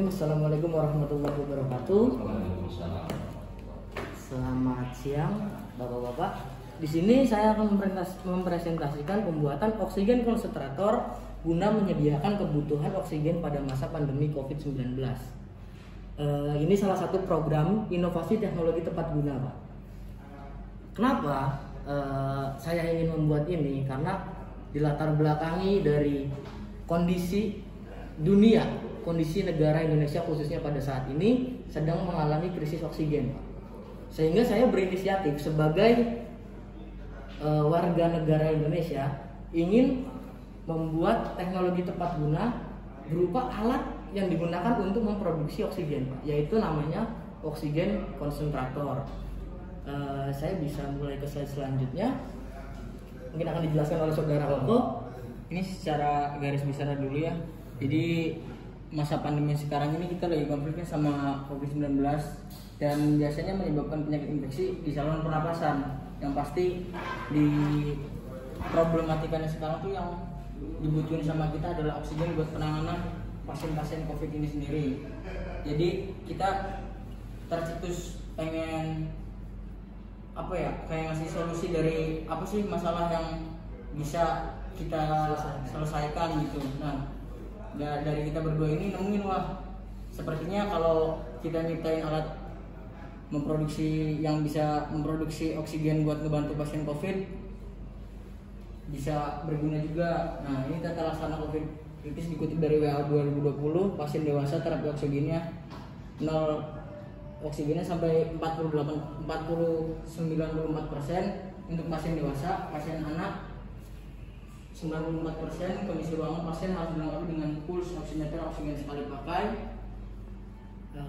Assalamualaikum warahmatullahi wabarakatuh. Selamat siang, Bapak-bapak. Di sini saya akan mempresentasikan pembuatan oksigen konsentrator guna menyediakan kebutuhan oksigen pada masa pandemi COVID-19. Ini salah satu program inovasi teknologi tepat guna, Pak. Kenapa saya ingin membuat ini? Karena dilatar belakangi dari kondisi dunia, kondisi negara Indonesia khususnya pada saat ini sedang mengalami krisis oksigen, Pak. Sehingga saya berinisiatif sebagai warga negara Indonesia ingin membuat teknologi tepat guna berupa alat yang digunakan untuk memproduksi oksigen, Pak, yaitu namanya oksigen konsentrator. Saya bisa mulai ke slide selanjutnya. Mungkin akan dijelaskan oleh saudara Koko. Ini secara garis besar dulu ya. Jadi masa pandemi sekarang ini kita lagi konfliknya sama COVID-19 dan biasanya menyebabkan penyakit infeksi di saluran pernapasan. Yang pasti di problematikanya sekarang tuh yang dibutuhin sama kita adalah oksigen buat penanganan pasien-pasien COVID ini sendiri. Jadi kita tercetus pengen kayak ngasih solusi dari apa sih masalah yang bisa kita selesaikan gitu. Nah, dari kita berdua ini nemuin, wah, sepertinya kalau kita nyiptain alat memproduksi yang bisa memproduksi oksigen buat ngebantu pasien COVID bisa berguna juga. Nah, ini tata laksana COVID kritis dikutip dari WHO 2020, pasien dewasa terapi oksigennya 0 oksigennya sampai 94%. Untuk pasien dewasa, pasien anak 94%. Kondisi ruangan pasien harus dilengkapi dengan pulse oximeter oksigen sekali pakai,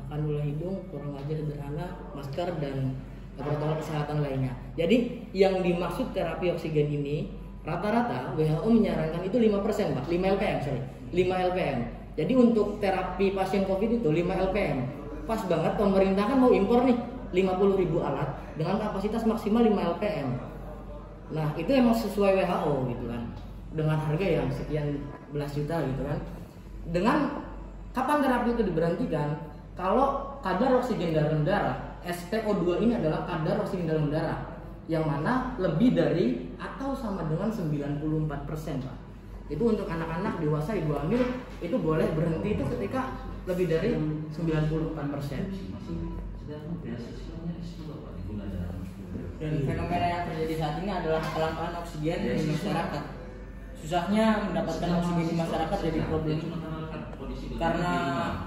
kanula hidung, kurang ajar sederhana, masker, dan protokol kesehatan lainnya. Jadi yang dimaksud terapi oksigen ini rata-rata WHO menyarankan itu 5%, Pak. 5 LPM. Jadi untuk terapi pasien COVID itu 5 LPM. Pas banget pemerintah kan mau impor nih 50.000 alat dengan kapasitas maksimal 5 LPM. Nah, itu emang sesuai WHO gitu kan. Dengan harga yang sekian belas juta gitu kan. Dengan kapan terapi itu diberhentikan? Kalau kadar oksigen dalam darah, SpO2 ini adalah kadar oksigen dalam darah yang mana lebih dari atau sama dengan 94%, Pak. Itu untuk anak-anak, dewasa, ibu hamil itu boleh berhenti itu ketika lebih dari 94%. Dan fenomena yang terjadi saat ini adalah kelangkaan oksigen di masyarakat. Susahnya mendapatkan oksigen di masyarakat jadi problem. Karena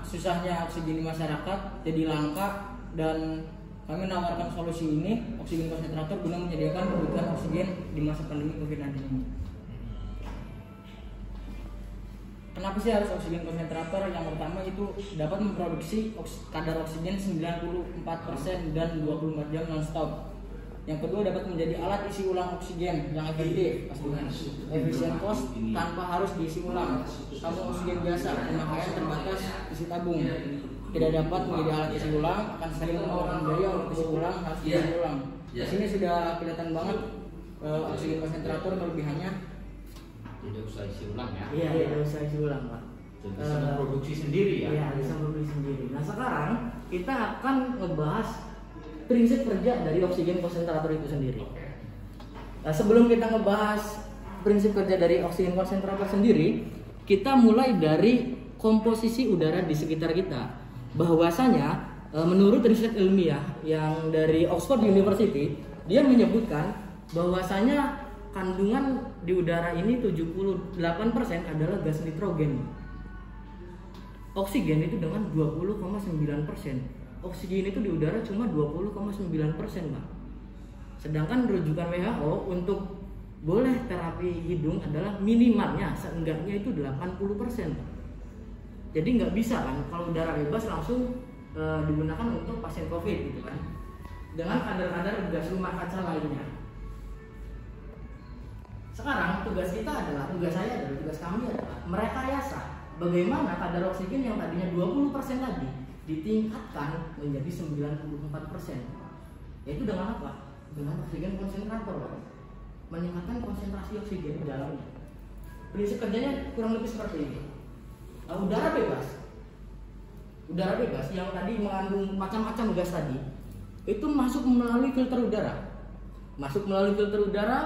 susahnya oksigen di masyarakat jadi langka, dan kami menawarkan solusi ini, oksigen konsentrator, guna menyediakan kebutuhan oksigen di masa pandemi COVID-19 ini. Kenapa sih harus oksigen konsentrator? Yang pertama itu dapat memproduksi kadar oksigen 94% dan 24 jam non-stop. Yang kedua, dapat menjadi alat isi ulang oksigen yang efektif, pastinya efisien kos tanpa harus diisi ulang. Tabung oksigen biasa, pemakaian terbatas isi tabung. Tidak dapat menjadi alat isi ulang, akan sering mengeluarkan biaya untuk isi ulang, harus diisi ulang. Di sini sudah kelihatan banget oksigen konsentrator kelebihannya. Tidak usah isi ulang ya? Iya, tidak usah isi ulang, Pak. Bisa memproduksi sendiri ya? Iya, bisa memproduksi sendiri. Nah, sekarang kita akan ngebahas prinsip kerja dari oksigen konsentrator itu sendiri. Nah, sebelum kita ngebahas prinsip kerja dari oksigen konsentrator sendiri, kita mulai dari komposisi udara di sekitar kita. Bahwasanya menurut riset ilmiah yang dari Oxford University, dia menyebutkan bahwasanya kandungan di udara ini 78% adalah gas nitrogen. Oksigen itu dengan 20,9%. Oksigen itu di udara cuma 20,9%, Pak. Sedangkan rujukan WHO untuk boleh terapi hidung adalah minimalnya seenggaknya itu 80%, Pak. Jadi nggak bisa kan kalau udara bebas langsung digunakan untuk pasien COVID gitu kan. Dengan kadar-kadar gas rumah kaca lainnya. Sekarang tugas kami adalah merekayasa bagaimana kadar oksigen yang tadinya 20% tadi ditingkatkan menjadi 94%. Yaitu dengan apa? Dengan oksigen konsentrator, meningkatkan konsentrasi oksigen di dalamnya. Prinsip kerjanya kurang lebih seperti ini. Udara bebas. udara bebas yang tadi mengandung macam-macam gas tadi itu masuk melalui filter udara,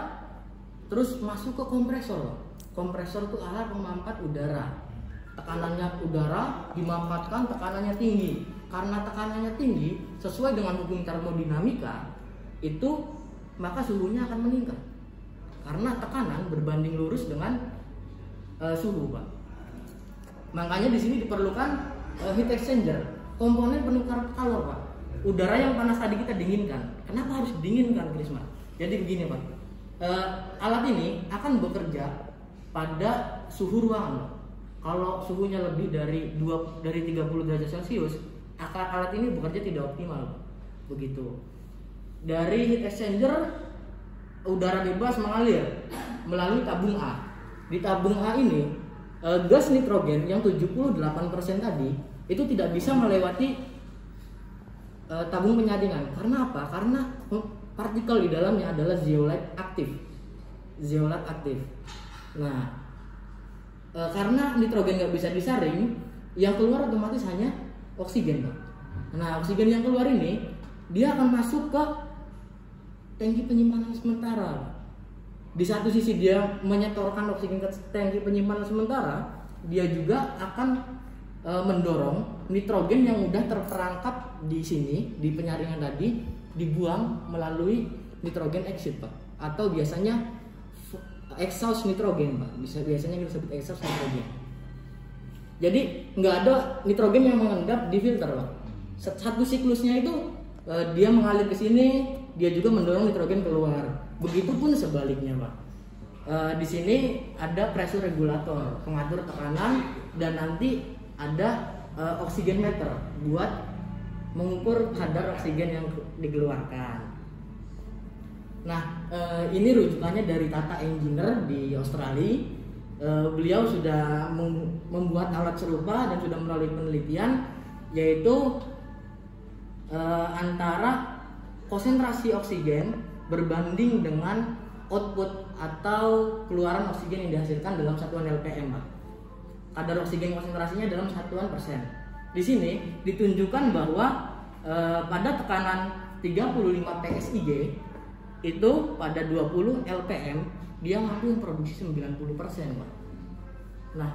terus masuk ke kompresor. Kompresor itu alat pemangkat udara. Tekanannya udara dimampatkan, tekanannya tinggi. Karena tekanannya tinggi, sesuai dengan hukum termodinamika, itu maka suhunya akan meningkat. Karena tekanan berbanding lurus dengan suhu, Pak. Makanya di sini diperlukan heat exchanger, komponen penukar kalor, Pak. Udara yang panas tadi kita dinginkan. Kenapa harus dinginkan, Krisma? Jadi begini, Pak. Alat ini akan bekerja pada suhu ruangan, Pak. Kalau suhunya lebih dari 30 derajat Celcius, alat ini bekerja tidak optimal, Pak. Begitu. Dari heat exchanger, udara bebas mengalir melalui tabung A. Di tabung A ini gas nitrogen yang 78% tadi itu tidak bisa melewati tabung penyaringan. Karena apa? Karena partikel di dalamnya adalah zeolite aktif. Nah, karena nitrogen nggak bisa disaring, yang keluar otomatis hanya oksigen, Pak. Nah, oksigen yang keluar ini dia akan masuk ke tangki penyimpanan sementara. Di satu sisi dia menyetorkan oksigen ke tangki penyimpanan sementara, dia juga akan mendorong nitrogen yang udah terperangkap di sini di penyaringan tadi dibuang melalui nitrogen exit, Pak, atau biasanya exhaust nitrogen, Pak. Biasanya kita sebut exhaust nitrogen. Jadi nggak ada nitrogen yang mengendap di filter, Pak. Satu siklusnya itu dia mengalir ke sini, dia juga mendorong nitrogen keluar. Begitupun sebaliknya, Pak. Di sini ada pressure regulator, pengatur tekanan, dan nanti ada oksigen meter buat mengukur kadar oksigen yang dikeluarkan. Nah, ini rujukannya dari Tata Engineer di Australia. Beliau sudah membuat alat serupa dan sudah melalui penelitian, yaitu antara konsentrasi oksigen berbanding dengan output atau keluaran oksigen yang dihasilkan dalam satuan LPM, Pak. Kadar oksigen konsentrasinya dalam satuan persen. Di sini ditunjukkan bahwa pada tekanan 35 PSIG itu pada 20 LPM dia mampu memproduksi 90%, Pak. Nah,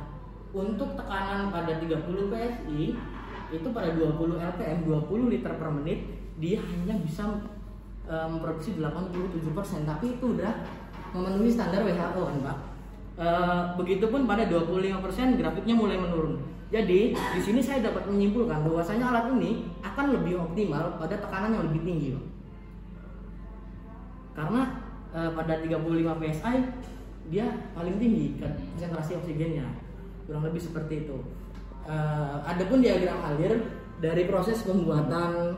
untuk tekanan pada 30 PSI itu pada 20 LPM 20 liter per menit dia hanya bisa memproduksi 87%, tapi itu udah memenuhi standar WHO, kan, Pak. Begitupun pada 25% grafiknya mulai menurun. Jadi di sini saya dapat menyimpulkan bahwasanya alat ini akan lebih optimal pada tekanan yang lebih tinggi, Pak. Karena pada 35 PSI dia paling tinggi konsentrasi oksigennya, kurang lebih seperti itu. Adapun diagram alir dari proses pembuatan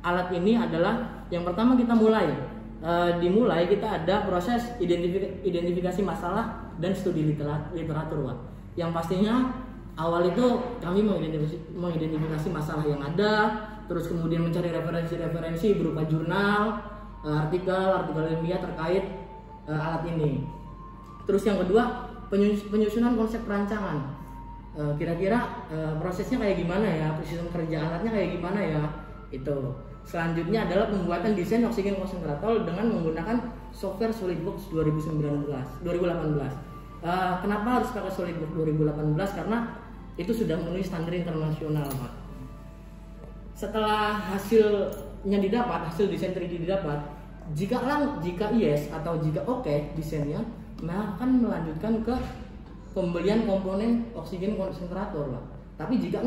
alat ini adalah yang pertama kita dimulai kita ada proses identifikasi masalah dan studi literatur, Pak. Yang pastinya awal itu kami mengidentifikasi masalah yang ada, terus kemudian mencari referensi berupa jurnal, artikel ilmiah terkait alat ini. Terus yang kedua penyusunan konsep perancangan. Kira-kira prosesnya kayak gimana ya, sistem kerja alatnya kayak gimana ya, itu. Selanjutnya adalah pembuatan desain oksigen konsentrator dengan menggunakan software SolidWorks 2018. Kenapa harus pakai SolidWorks 2018? Karena itu sudah memenuhi standar internasional, Pak. Setelah hasilnya didapat, hasil desain 3D didapat, jika yes atau jika oke desainnya, maka akan melanjutkan ke pembelian komponen oksigen konsentrator, Pak. Tapi jika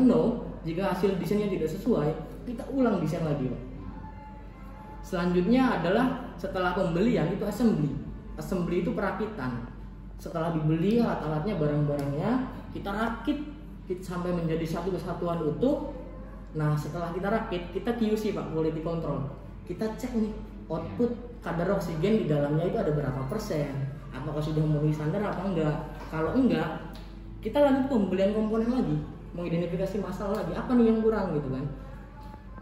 hasil desainnya tidak sesuai, kita ulang desain lagi, Pak. Selanjutnya adalah setelah pembelian itu assembly. Assembly itu perakitan. Setelah dibeli alat-alatnya, barang-barangnya, kita rakit sampai menjadi satu kesatuan utuh. Nah, setelah kita rakit, kita QC, Pak, quality control. Kita cek nih output kadar oksigen di dalamnya itu ada berapa persen. Apakah sudah memenuhi standar apa enggak? Kalau enggak, kita lanjut pembelian komponen lagi, mengidentifikasi masalah lagi, apa nih yang kurang gitu kan.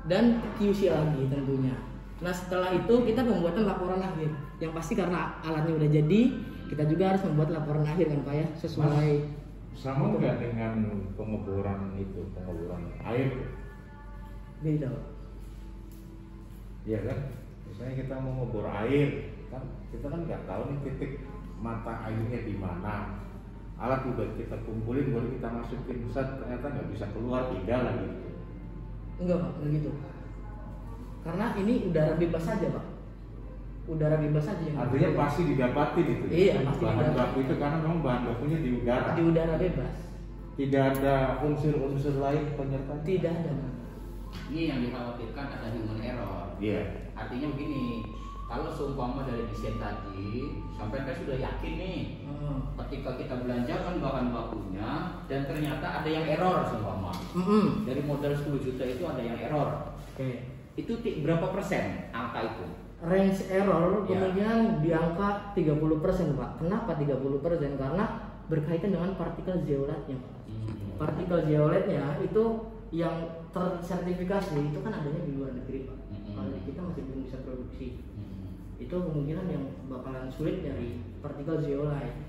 Dan QC lagi tentunya. Nah, setelah itu kita pembuatan laporan akhir. Yang pasti karena alatnya udah jadi, kita juga harus membuat laporan akhir, kan, Pak, ya, sesuai Sama nggak dengan pengeboran air? Beda Pak. Iya kan? Misalnya kita mau ngebor air, kan kita kan nggak tahu nih titik mata airnya di mana. Alat udah kita kumpulin, baru kita masukin, ternyata nggak bisa keluar, tinggal lagi. Enggak Pak, enggak gitu. Karena ini udara bebas saja Pak. Udara bebas saja yang Artinya pasti didapati gitu. Iya, pasti bahan didapati. baku itu karena memang bahan bakunya di udara. di udara bebas. Tidak ada unsur-unsur lain penyerta. Tidak ada Pak. Ini yang dikhawatirkan ada human error. Iya. Artinya begini, kalau seumpama dari desain tadi, sampai kan sudah yakin nih, ketika kita belanjakan bahan bakunya dan ternyata ada yang error seumpama. Dari modal 10 juta itu ada yang error. Oke. Itu berapa persen angka itu? Range error Ya. kemungkinan di angka 30% Pak. Kenapa 30%? Karena berkaitan dengan partikel zeolatnya Pak. Partikel zeolatnya itu yang tersertifikasi itu kan adanya di luar negeri Pak. Kalau di kita masih belum bisa produksi. Itu kemungkinan yang bakalan sulit dari partikel zeolite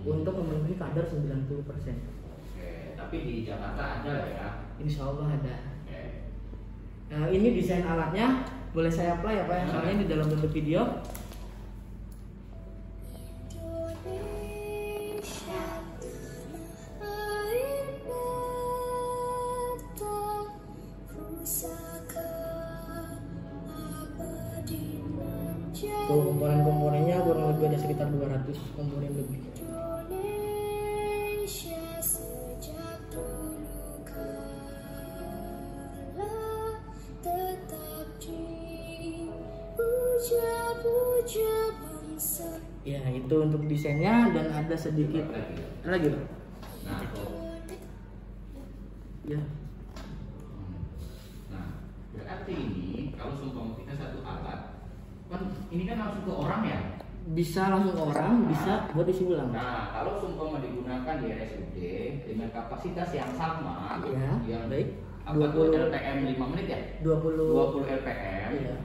untuk memenuhi kadar 90%. Oke, tapi di Jakarta ada lah ya. Insya Allah ada. Oke. Nah, ini desain alatnya boleh saya apply ya Pak ya, soalnya di dalam bentuk video. Tuh komponen-komponennya kurang lebih ada sekitar 200 komponen lebih. Ya itu untuk desainnya dan ada sedikit lagi Pak. Nah, Ya. nah, berarti ini kalau seumpama kita satu alat, kan ini kan langsung ke orang ya. Bisa langsung ke orang, bisa buat isi ulang. Nah, kalau seumpama digunakan di RSUD dengan kapasitas yang sama, Ya, yang baik. apa tuh LPM 5 menit ya? 20 LPM. Iya.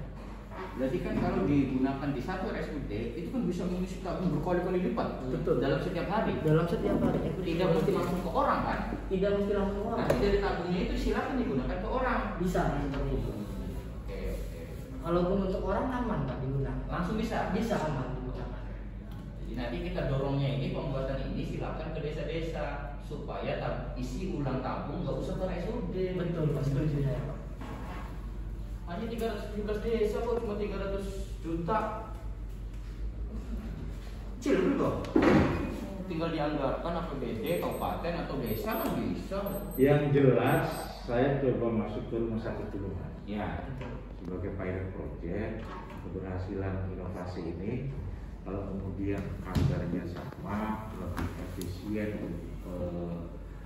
Berarti kan kalau digunakan di satu RSUD itu kan bisa mengisi tabung berkali-kali lipat. Betul. Dalam setiap hari. Dalam setiap hari itu Tidak mesti langsung ke orang kan? Tidak mesti langsung ke orang. Nanti dari tabungnya itu silakan digunakan ke orang. Bisa seperti itu. Oke, oke. Kalaupun untuk orang aman Pak digunakan. Langsung bisa. Bisa aman digunakan. Jadi nanti kita dorongnya ini pembuatan ini silakan ke desa-desa supaya isi ulang tabung nggak usah ke RSUD. Betul Pak, setuju saya Pak. Hanya 317 desa kok cuma 300 juta. Kecil dulu. Tinggal dianggarkan APBD kabupaten atau desa kan bisa. Yang jelas saya coba masuk ke rumah sakit dulu Mas. Ya. Sebagai pilot project keberhasilan inovasi ini, kalau kemudian kadarnya sama, lebih efisien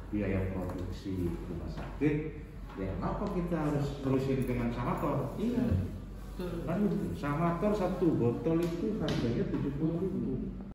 biaya produksi rumah sakit, ya kenapa kita harus terusin dengan samator? Iya. Kan gitu. Samator satu botol itu harganya 70.000.